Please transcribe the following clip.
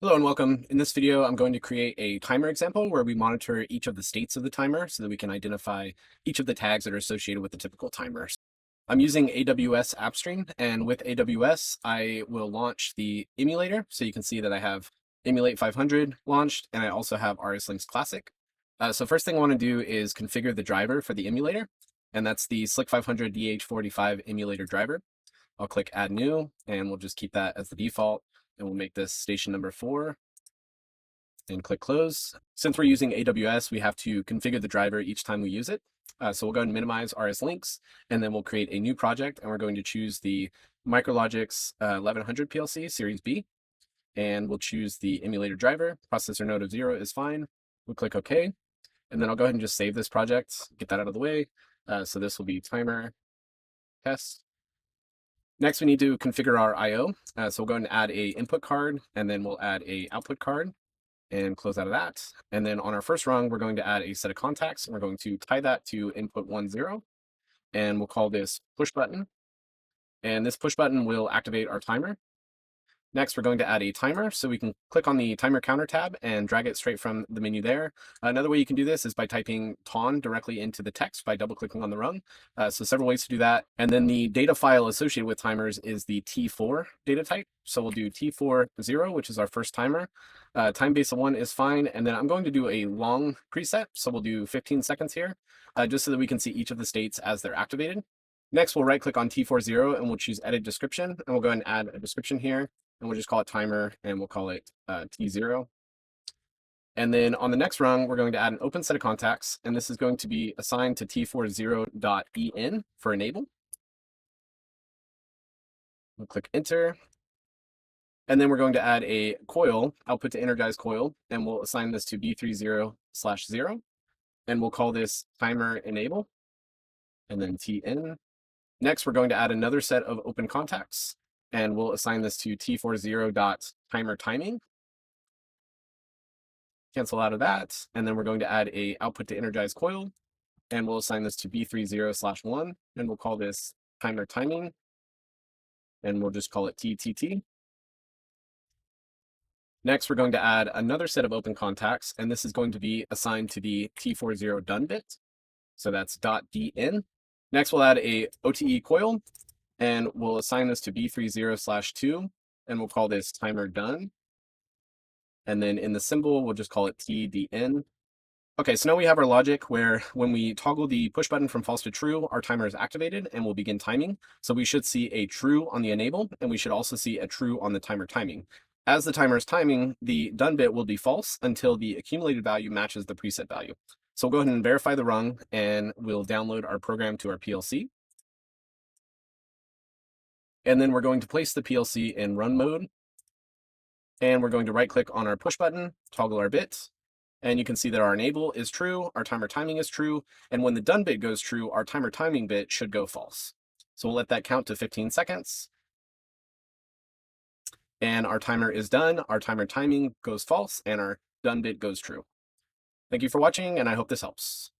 Hello and welcome. In this video, I'm going to create a timer example where we monitor each of the states of the timer so that we can identify each of the tags that are associated with the typical timers. I'm using AWS AppStream, and with AWS, I will launch the emulator. So you can see that I have Emulate 500 launched, and I also have RsLogix Classic. So first thing I want to do is configure the driver for the emulator, and that's the Slick 500 DH45 emulator driver. I'll click Add New, and we'll just keep that as the default. And we'll make this station number 4 and click close. Since we're using AWS, we have to configure the driver each time we use it. So we'll go ahead and minimize RsLogix, and then we'll create a new project, and we're going to choose the RsLogix 1100 PLC Series B, and we'll choose the emulator driver. Processor node of 0 is fine. We'll click OK, and then I'll go ahead and just save this project, get that out of the way. So this will be timer test. Next, we need to configure our I/O. So we'll go ahead and add a input card, and then we'll add a output card and close out of that. And then on our first rung, we're going to add a set of contacts, and we're going to tie that to input 10, and we'll call this push button. And this push button will activate our timer. Next, we're going to add a timer, so we can click on the timer counter tab and drag it straight from the menu there. Another way you can do this is by typing TON directly into the text by double clicking on the rung. So several ways to do that. And then the data file associated with timers is the T4 data type. So we'll do T40, which is our first timer. Time base of 1 is fine. And then I'm going to do a long preset. So we'll do 15 seconds here, just so that we can see each of the states as they're activated. Next, we'll right click on T40 and we'll choose edit description, and we'll go ahead and add a description here. And we'll just call it timer, and we'll call it T0. And then on the next rung, we're going to add an open set of contacts, and this is going to be assigned to T40.en for enable. We'll click enter. And then we're going to add a coil, output to energize coil, and we'll assign this to B30/0. And we'll call this timer enable, and then TN. Next, we're going to add another set of open contacts, and we'll assign this to T40.timer timing. Cancel out of that, and then we're going to add a output to energize coil, and we'll assign this to B30/1, and we'll call this timer timing, and we'll just call it TTT. Next, we're going to add another set of open contacts, and this is going to be assigned to the T40 done bit. So that's .dn. Next, we'll add a OTE coil, and we'll assign this to B30/2, and we'll call this timer done. And then in the symbol, we'll just call it TDN. Okay, so now we have our logic where when we toggle the push button from false to true, our timer is activated and we'll begin timing. So we should see a true on the enable, and we should also see a true on the timer timing. As the timer is timing, the done bit will be false until the accumulated value matches the preset value. So we'll go ahead and verify the rung, and we'll download our program to our PLC. And then we're going to place the PLC in run mode. And we're going to right click on our push button, toggle our bit. And you can see that our enable is true, our timer timing is true. And when the done bit goes true, our timer timing bit should go false. So we'll let that count to 15 seconds. And our timer is done, our timer timing goes false, and our done bit goes true. Thank you for watching, and I hope this helps.